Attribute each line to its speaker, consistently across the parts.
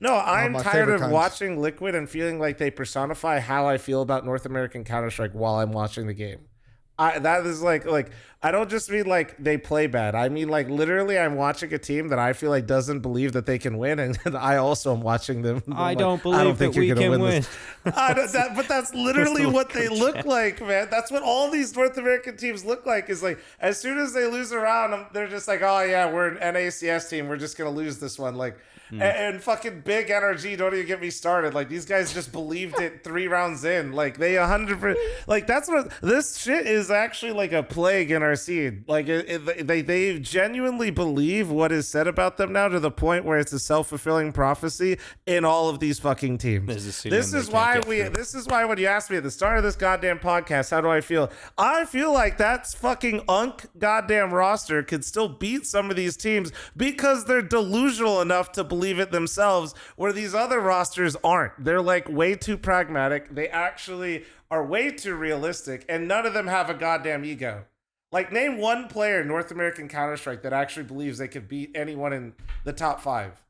Speaker 1: No, I'm
Speaker 2: my
Speaker 1: tired
Speaker 2: favorite
Speaker 1: of
Speaker 2: kind.
Speaker 1: watching Liquid and feeling like they personify how I feel about North American Counter-Strike while I'm watching the game. That is like I don't just mean like they play bad. I mean like literally I'm watching a team that I feel like doesn't believe that they can win, and I also am watching them.
Speaker 3: I don't believe that we can win.
Speaker 1: But that's literally what they look like, man. That's what all these North American teams look like. Is like as soon as they lose a round, they're just like, oh yeah, we're an NACS team. We're just gonna lose this one. Like. And fucking big NRG, don't even get me started. Like these guys just believed it 3 rounds in. Like they 100%. Like that's what this shit is actually like a plague in our scene. Like they genuinely believe what is said about them now to the point where it's a self-fulfilling prophecy in all of these fucking teams. This is why when you asked me at the start of this goddamn podcast, how do I feel? I feel like that's fucking goddamn roster could still beat some of these teams because they're delusional enough to believe it themselves, where these other rosters aren't. They're like way too pragmatic. They actually are way too realistic, and none of them have a goddamn ego. Like, name one player in North American Counter-Strike that actually believes they could beat anyone in the top 5.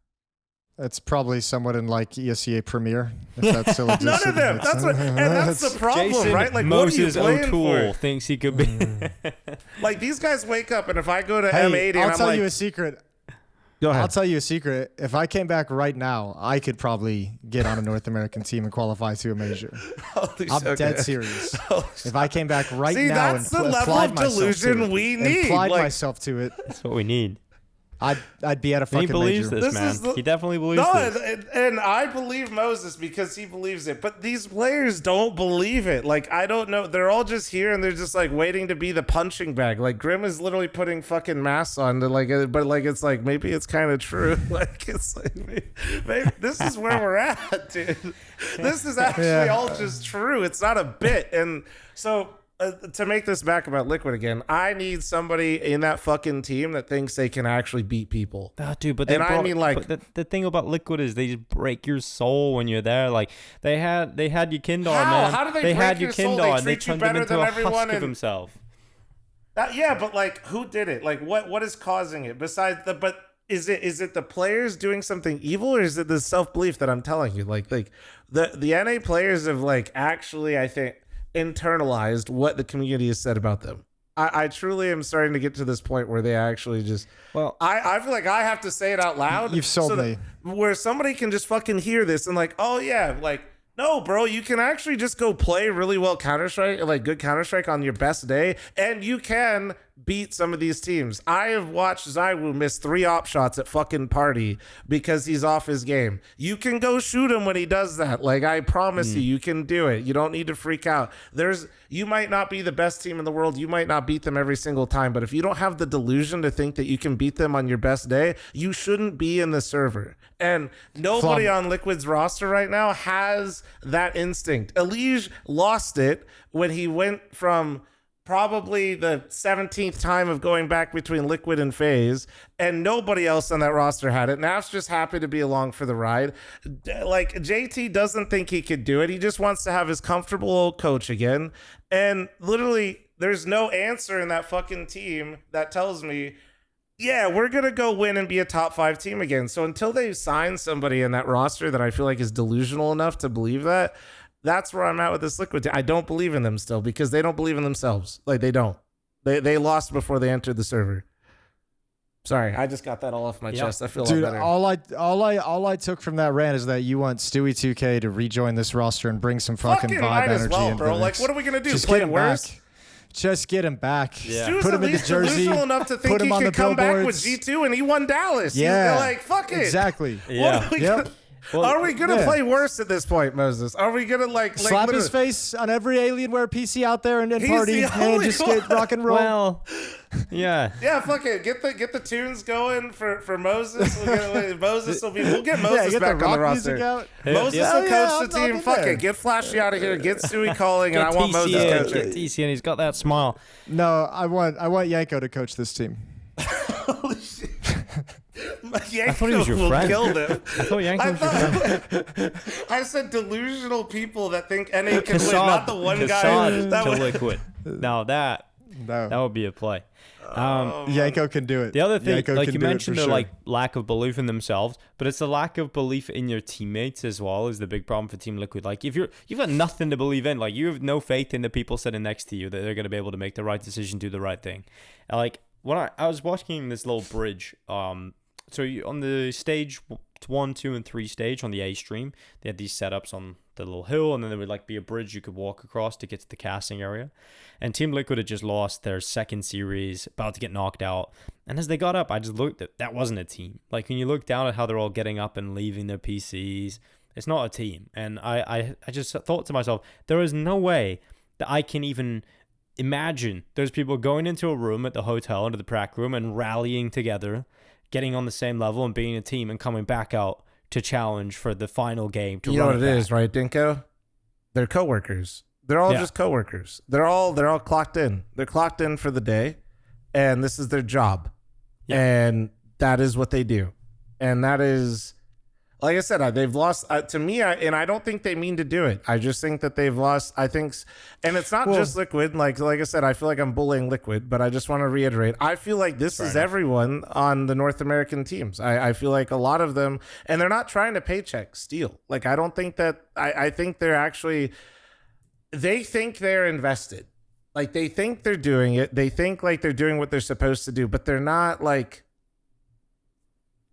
Speaker 2: It's probably someone in like ESEA Premier. If that still exists.
Speaker 1: None of them. That's the problem,
Speaker 3: Jason
Speaker 1: right? Like,
Speaker 3: Moses
Speaker 1: what are you playing
Speaker 3: O'Toole
Speaker 1: for?
Speaker 3: thinks he could be.
Speaker 1: Like, these guys wake up, and if I go to
Speaker 2: Hey,
Speaker 1: M80 and
Speaker 2: I'll
Speaker 1: I'm
Speaker 2: tell
Speaker 1: like,
Speaker 2: you a secret.
Speaker 1: go ahead.
Speaker 2: I'll tell you a secret. If I came back right now, I could probably get on a North American team and qualify to a major. I'm dead serious. If I came back right
Speaker 1: See,
Speaker 2: now
Speaker 1: that's
Speaker 2: and
Speaker 1: the level
Speaker 2: applied
Speaker 1: of
Speaker 2: myself
Speaker 1: delusion
Speaker 2: to it,
Speaker 1: we
Speaker 2: and
Speaker 1: need.
Speaker 2: applied
Speaker 1: Like,
Speaker 2: myself to it,
Speaker 3: That's what we need.
Speaker 2: I'd be at a
Speaker 3: He
Speaker 2: fucking
Speaker 3: believes
Speaker 2: major.
Speaker 3: this, man. He definitely believes this.
Speaker 1: and I believe Moses because he believes it. But these players don't believe it. Like, I don't know. They're all just here and they're just like waiting to be the punching bag. Like, Grim is literally putting fucking masks on to like, but like it's like maybe it's kind of true. Like it's like maybe this is where we're at, dude. This is actually all just true. It's not a bit. And so. To make this back about Liquid again, I need somebody in that fucking team that thinks they can actually beat people.
Speaker 3: Dude, but
Speaker 1: I mean, like,
Speaker 3: but the thing about Liquid is they just break your soul when you're there. Like they had Yukindar, man.
Speaker 1: How do they break
Speaker 3: had
Speaker 1: your soul?
Speaker 3: Yukindar
Speaker 1: They
Speaker 3: and they
Speaker 1: treat you
Speaker 3: turned him
Speaker 1: better
Speaker 3: into
Speaker 1: than
Speaker 3: a
Speaker 1: everyone
Speaker 3: husk of
Speaker 1: and-
Speaker 3: himself.
Speaker 1: Yeah, but like, who did it? Like, what is causing it? Besides but is it the players doing something evil, or is it the self belief that I'm telling you? Like the NA players have like actually, I think, internalized what the community has said about them. I truly am starting to get to this point where they actually just.
Speaker 3: Well,
Speaker 1: I feel like I have to say it out loud.
Speaker 2: You've sold me.
Speaker 1: Where somebody can just fucking hear this and like, oh yeah, like. No, bro, you can actually just go play really well Counter-Strike, like good Counter-Strike on your best day, and you can beat some of these teams. I have watched Zywoo miss 3 op shots at fucking party because he's off his game. You can go shoot him when he does that. Like, I promise you can do it. You don't need to freak out. You might not be the best team in the world. You might not beat them every single time, but if you don't have the delusion to think that you can beat them on your best day, you shouldn't be in the server. And nobody on Liquid's roster right now has that instinct. Elige lost it when he went from probably the 17th time of going back between Liquid and FaZe, and nobody else on that roster had it. Naf's just happy to be along for the ride. Like, JT doesn't think he could do it. He just wants to have his comfortable old coach again. And literally, there's no answer in that fucking team that tells me, yeah, we're going to go win and be a top 5 team again. So until they sign somebody in that roster that I feel like is delusional enough to believe that, that's where I'm at with this Liquid team. I don't believe in them still because they don't believe in themselves. Like, they don't. They lost before they entered the server. Sorry, I just got that all off my chest. I feel a lot better.
Speaker 2: All I took from that rant is that you want Stewie 2K to rejoin this roster and bring some fucking vibe
Speaker 1: might as
Speaker 2: energy
Speaker 1: well,
Speaker 2: into
Speaker 1: bro.
Speaker 2: the
Speaker 1: Like,
Speaker 2: mix.
Speaker 1: what are we gonna do?
Speaker 2: Just
Speaker 1: Play
Speaker 2: get him
Speaker 1: worse?
Speaker 2: back. Just get him back.
Speaker 3: Yeah.
Speaker 1: Stu's
Speaker 2: Put
Speaker 1: at
Speaker 2: him in the
Speaker 1: least
Speaker 2: jersey.
Speaker 1: delusional enough to think
Speaker 2: put him
Speaker 1: he
Speaker 2: on
Speaker 1: could
Speaker 2: the
Speaker 1: come back with
Speaker 2: billboards.
Speaker 1: G2 and he won Dallas.
Speaker 2: Yeah.
Speaker 1: He's like, fuck it.
Speaker 2: Exactly.
Speaker 3: Yeah.
Speaker 1: What are we
Speaker 2: Yep.
Speaker 1: gonna,
Speaker 3: Well,
Speaker 1: are we gonna
Speaker 2: yeah.
Speaker 1: play worse at this point, Moses? Are we gonna like
Speaker 2: Slap his
Speaker 1: literally-
Speaker 2: face on every Alienware PC out there and
Speaker 1: He's
Speaker 2: party
Speaker 1: the
Speaker 2: and
Speaker 1: only
Speaker 2: just get rock and roll.
Speaker 3: well, yeah.
Speaker 1: Yeah, fuck it. Get the tunes going for Moses. We'll get
Speaker 2: Yeah,
Speaker 1: Moses
Speaker 2: get
Speaker 1: back
Speaker 2: the
Speaker 1: on the
Speaker 2: rock music
Speaker 1: roster.
Speaker 2: out.
Speaker 1: Moses
Speaker 3: Yeah.
Speaker 1: will
Speaker 2: Yeah,
Speaker 1: coach
Speaker 2: I'm
Speaker 1: the team.
Speaker 2: in
Speaker 1: Fuck
Speaker 2: there.
Speaker 1: it. Get Flashy out of here. Get Stewie calling, and I want Moses
Speaker 3: TC
Speaker 1: coaching.
Speaker 3: TC, and he's got that smile.
Speaker 2: No, I want Yanko to coach this team.
Speaker 1: Holy shit.
Speaker 3: I thought he was your
Speaker 1: will
Speaker 3: friend.
Speaker 1: kill them.
Speaker 3: I thought Yanko was your friend.
Speaker 1: I said delusional people that think NA can win,
Speaker 3: Kassad,
Speaker 1: not the one guy
Speaker 3: Kassad
Speaker 1: that
Speaker 3: to
Speaker 1: would.
Speaker 3: Liquid. Now that
Speaker 2: No.
Speaker 3: That would be a play.
Speaker 2: Yanko can do it.
Speaker 3: The other thing,
Speaker 2: Yanko
Speaker 3: like
Speaker 2: can
Speaker 3: you
Speaker 2: do it
Speaker 3: mentioned,
Speaker 2: for
Speaker 3: the
Speaker 2: sure.
Speaker 3: like lack of belief in themselves, but it's the lack of belief in your teammates as well is the big problem for Team Liquid. Like if you've got nothing to believe in, like you have no faith in the people sitting next to you that they're going to be able to make the right decision, do the right thing. Like when I was watching this little bridge, so on the stage 1, 2, and 3 stage on the A stream, they had these setups on the little hill, and then there would like be a bridge you could walk across to get to the casting area. And Team Liquid had just lost their second series, about to get knocked out. And as they got up, I just looked at that wasn't a team. Like when you look down at how they're all getting up and leaving their PCs, it's not a team. And I just thought to myself, there is no way that I can even imagine those people going into a room at the hotel, into the prac room, and rallying together, getting on the same level and being a team and coming back out to challenge for the final game. To
Speaker 1: you know what it is, right, Dinko? They're coworkers. They're all just coworkers. They're all clocked in. They're clocked in for the day, and this is their job, and that is what they do, and that is, like I said, they've lost to me, and I don't think they mean to do it. I just think that they've lost. I think, and it's not just Liquid. Like I said, I feel like I'm bullying Liquid, but I just want to reiterate. I feel like this is everyone on the North American teams. I feel like a lot of them, and they're not trying to paycheck steal. Like I don't think that. I think they're actually. They think they're invested. Like they think they're doing it. They think like they're doing what they're supposed to do, but they're not. Like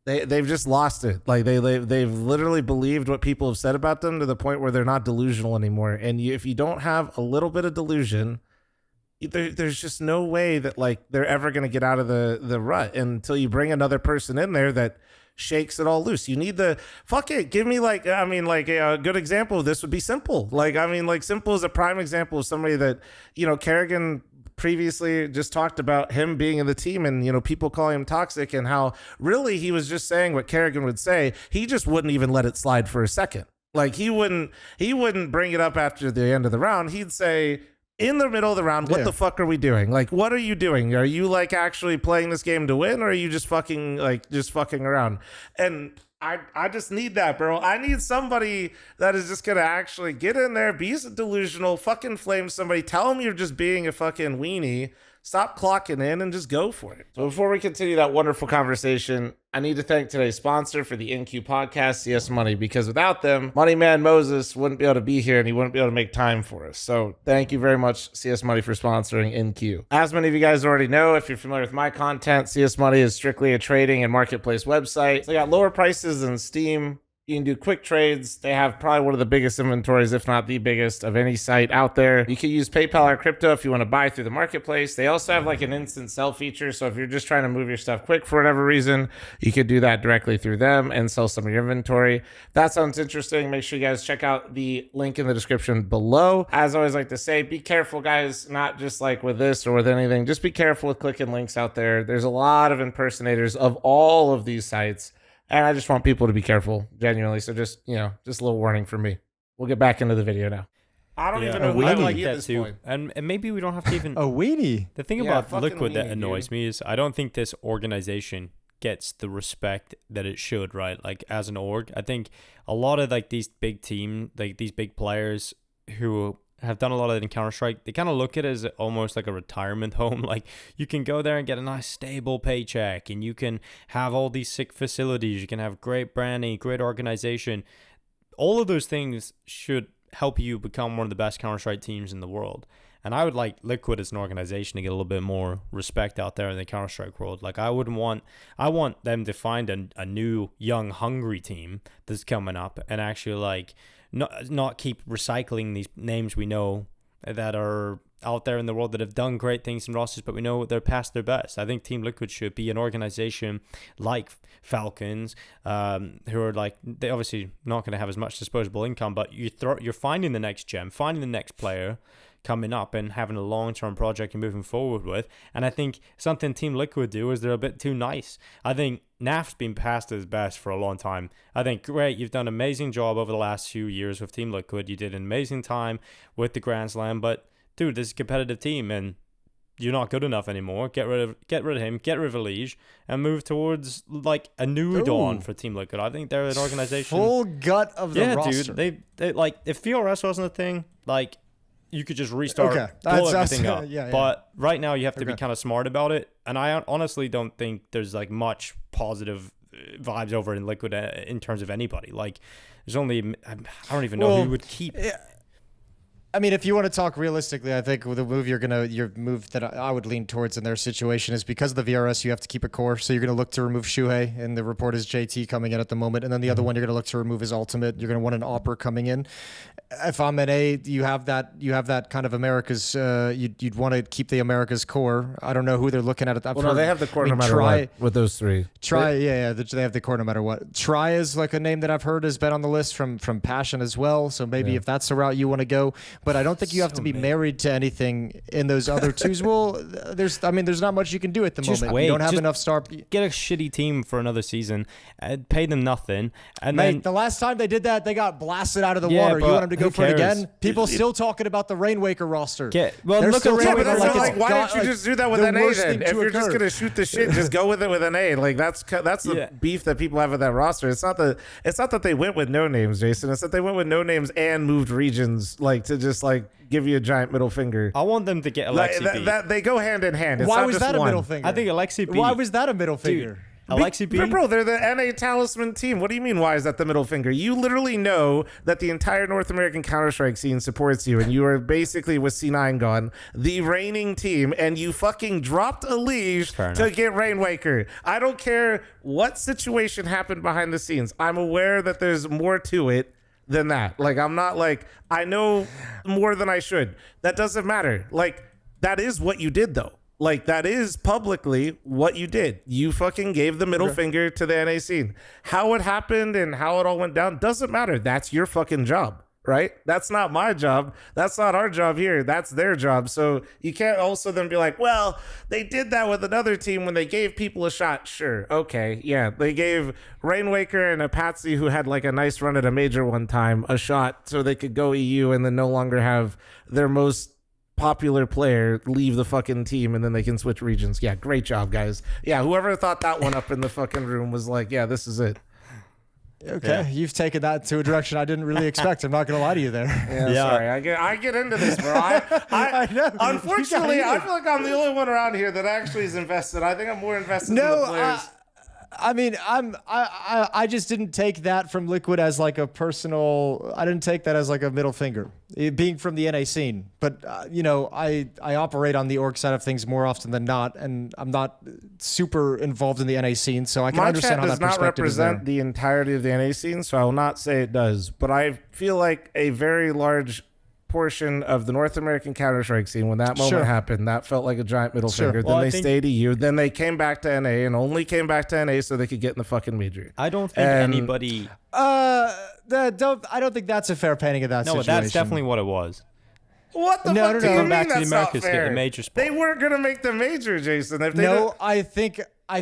Speaker 1: they've just lost it. Like they've literally believed what people have said about them to the point where they're not delusional anymore. And if you don't have a little bit of delusion, there's just no way that like they're ever going to get out of the rut until you bring another person in there that shakes it all loose. You need give me like, I mean, like a good example of this would be Simple. Like, I mean, like Simple is a prime example of somebody that, Kerrigan previously just talked about him being in the team and, people calling him toxic and how really he was just saying what Kerrigan would say. He just wouldn't even let it slide for a second. Like he wouldn't bring it up after the end of the round. He'd say, in the middle of the round, what the fuck are we doing? Like, what are you doing? Are you like actually playing this game to win, or are you just fucking around? And I just need that, bro. I need somebody that is just gonna actually get in there, be delusional, fucking flame somebody, tell them you're just being a fucking weenie. Stop clocking in and just go for it. So before we continue that wonderful conversation, I need to thank today's sponsor for the NQ podcast, CS Money, because without them, Money Man Moses wouldn't be able to be here and he wouldn't be able to make time for us. So thank you very much, CS Money, for sponsoring NQ. As many of you guys already know, if you're familiar with my content, CS Money is strictly a trading and marketplace website. So they got lower prices than Steam. You can do quick trades. They have probably one of the biggest inventories, if not the biggest, of any site out there. You can use PayPal or crypto if you want to buy through the marketplace. They also have like an instant sell feature. So if you're just trying to move your stuff quick for whatever reason, you could do that directly through them and sell some of your inventory. If that sounds interesting, make sure you guys check out the link in the description below. As I always like to say, be careful, guys, not just like with this or with anything. Just be careful with clicking links out there. There's a lot of impersonators of all of these sites. And I just want people to be careful, genuinely. So just a little warning for me. We'll get back into the video now. I don't even know who
Speaker 3: I
Speaker 2: weenie.
Speaker 3: like that too. And maybe we don't have to even...
Speaker 2: A weenie.
Speaker 3: The thing
Speaker 1: Yeah,
Speaker 3: about
Speaker 1: fucking
Speaker 3: Liquid that
Speaker 1: weenie,
Speaker 3: annoys
Speaker 1: dude.
Speaker 3: me is I don't think this organization gets the respect that it should, right? Like as an org, I think a lot of like these big team, like these big players who have done a lot of it in Counter-Strike, they kind of look at it as almost like a retirement home. Like you can go there and get a nice stable paycheck and you can have all these sick facilities. You can have great branding, great organization. All of those things should help you become one of the best Counter-Strike teams in the world. And I would like Liquid as an organization to get a little bit more respect out there in the Counter-Strike world. Like I want them to find a new, young, hungry team that's coming up and actually like not keep recycling these names we know that are out there in the world that have done great things in rosters, but we know they're past their best. I think Team Liquid should be an organization like Falcons, who are like, they're obviously not going to have as much disposable income, but you're finding the next gem, finding the next player coming up and having a long-term project and moving forward with. And I think something Team Liquid do is they're a bit too nice. I think NAF's been past his best for a long time. I think, great, you've done an amazing job over the last few years with Team Liquid. You did an amazing time with the Grand Slam, but dude, this is a competitive team and you're not good enough anymore. Get rid of him, get rid of Elige, and move towards like a new dawn for Team Liquid. I think they're an organization.
Speaker 2: Full gut of the roster.
Speaker 3: Dude, they like, if FLRS wasn't a thing, like you could just restart,
Speaker 2: Okay.
Speaker 3: blow
Speaker 2: That's-
Speaker 3: everything up.
Speaker 2: yeah.
Speaker 3: But right now, you have to be
Speaker 2: Okay.
Speaker 3: kind of smart about it. And I honestly don't think there's like much positive vibes over in Liquid in terms of anybody. Like, there's only I don't even know who would keep.
Speaker 2: I mean, if you want to talk realistically, I think the move your move that I would lean towards in their situation is because of the VRS, you have to keep a core. So you're going to look to remove Shuhei, and the report is JT coming in at the moment. And then the other one, you're going to look to remove his ultimate. You're going to want an Opera coming in. If I'm an A, you have that kind of America's. You'd want to keep the America's core. I don't know who they're looking at.
Speaker 1: Well, no, they have the core no matter what with those three.
Speaker 2: They have the core no matter what. Try is like a name that I've heard has been on the list from Passion as well. So maybe if that's the route you want to go. But I don't think you have to be married to anything in those other twos. Well, there's not much you can do at the moment.
Speaker 3: Wait,
Speaker 2: you don't have enough star.
Speaker 3: Get a shitty team for another season, pay them nothing, and
Speaker 2: Mate,
Speaker 3: then
Speaker 2: the last time they did that, they got blasted out of the
Speaker 3: Yeah,
Speaker 2: water. You
Speaker 3: but
Speaker 2: want them to go
Speaker 3: who
Speaker 2: for it
Speaker 3: cares?
Speaker 2: again? People still talking about the Rainwaker roster.
Speaker 3: look at
Speaker 2: still
Speaker 3: Rainwaker
Speaker 2: talking
Speaker 1: But
Speaker 2: like
Speaker 1: why don't you just do that with
Speaker 2: the
Speaker 1: NA
Speaker 2: worst
Speaker 1: then?
Speaker 2: thing
Speaker 1: If
Speaker 2: to
Speaker 1: you're just
Speaker 2: occur.
Speaker 1: gonna shoot the shit, just go with it with NA. Like that's the beef that people have with that roster. It's not that they went with no names, Jason. It's that they went with no names and moved regions, like to just like give you a giant middle finger.
Speaker 3: I want them to get Alexi B.
Speaker 1: That they go hand in hand. It's
Speaker 2: Why
Speaker 1: not
Speaker 2: was
Speaker 1: just
Speaker 2: that a
Speaker 1: one.
Speaker 2: middle finger?
Speaker 3: I think Alexi B.
Speaker 2: Why was that a middle finger?
Speaker 3: Alexi B.
Speaker 1: Bro, they're the NA talisman team. What do you mean, why is that the middle finger? You literally know that the entire North American Counter-Strike scene supports you, and you are basically, with C9 gone, the reigning team, and you fucking dropped a leash to get Rainwaker. I don't care what situation happened behind the scenes. I'm aware that there's more to it than that. Like, I'm not like, I know more than I should. That doesn't matter. Like, that is what you did, though. Like, that is publicly what you did. You fucking gave the middle finger to the NA scene. How it happened and how it all went down doesn't matter. That's your fucking job, right? That's not my job. That's not our job here. That's their job. So you can't also then be like, well, they did that with another team when they gave people a shot. Sure. Okay. Yeah. They gave Rainwaker and a Patsy who had like a nice run at a major one time a shot so they could go EU and then no longer have their most popular player leave the fucking team and then they can switch regions. Yeah, great job, guys. Yeah, whoever thought that one up in the fucking room was like, yeah, this is it.
Speaker 2: Okay, you've taken that to a direction I didn't really expect. I'm not gonna lie to you there.
Speaker 1: Yeah. Sorry, I get into this, bro. I
Speaker 2: know.
Speaker 1: Unfortunately, I feel like I'm the only one around here that actually is invested. I think I'm more invested in the players.
Speaker 2: I mean, I just didn't take that from Liquid as like a personal. I didn't take that as like a middle finger, being from the NA scene. But you know, I operate on the org side of things more often than not, and I'm not super involved in the NA scene, so I can understand how that perspective is there.
Speaker 1: My chat does not represent the entirety of the NA scene, so I will not say it does. But I feel like a very large portion of the North American Counter-Strike scene, when that moment happened, that felt like a giant middle finger.
Speaker 3: Well,
Speaker 1: then they stayed EU. Then they came back to NA and only came back to NA so they could get in the fucking major.
Speaker 3: I don't think anybody.
Speaker 2: I don't think that's a fair painting of that situation.
Speaker 3: No, that's definitely what it was.
Speaker 1: What the fuck do you
Speaker 3: Come
Speaker 1: mean
Speaker 3: back to the
Speaker 1: that's not
Speaker 3: Americas, get
Speaker 1: fair?
Speaker 3: the major spot.
Speaker 1: They weren't gonna make the major, Jason. If they
Speaker 2: I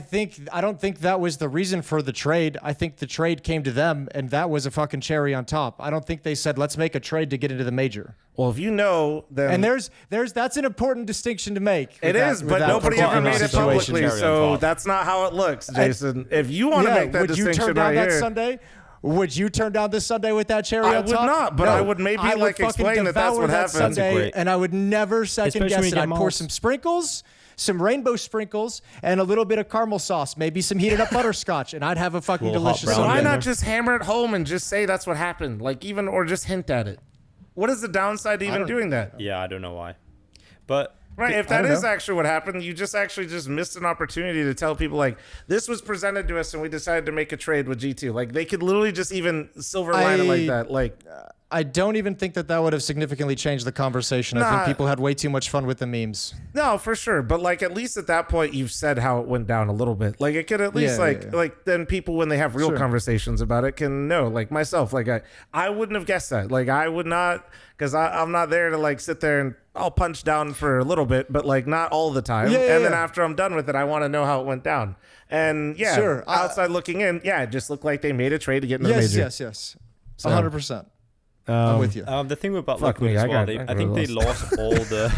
Speaker 2: don't think that was the reason for the trade. I think the trade came to them, and that was a fucking cherry on top. I don't think they said, let's make a trade to get into the major.
Speaker 1: Well, if you know, then...
Speaker 2: And that's an important distinction to make.
Speaker 1: It is, but nobody ever made it publicly, so
Speaker 3: top.
Speaker 1: that's not how it looks, Jason. If you want to make that distinction right here...
Speaker 2: Would you turn down this Sunday with that cherry on top?
Speaker 1: I would not, but I would maybe explain that that's what happened.
Speaker 2: Sunday, and I would never second guess it. I'd pour some sprinkles, some rainbow sprinkles, and a little bit of caramel sauce, maybe some heated up butterscotch, and I'd have a fucking delicious Sunday.
Speaker 1: Why not just hammer it home and just say that's what happened? Like or just hint at it. What is the downside to even doing that?
Speaker 3: Yeah, I don't know why. But
Speaker 1: right, if that is actually what happened, you just missed an opportunity to tell people like this was presented to us and we decided to make a trade with G2. Like they could literally just even silver line it like that. Like
Speaker 2: I don't even think that would have significantly changed the conversation. I think people had way too much fun with the memes.
Speaker 1: No, for sure. But like at least at that point you've said how it went down a little bit. Like it could at least like then people when they have real conversations about it can know. Like myself, like I wouldn't have guessed that. Like I would not, because I'm not there to like sit there and I'll punch down for a little bit, but like not all the time. Then after I'm done with it, I want to know how it went down. And outside looking in, it just looked like they made a trade to get in the major.
Speaker 2: Yes. 100%. I'm with you.
Speaker 3: The thing about Liquid as well, I think they lost all the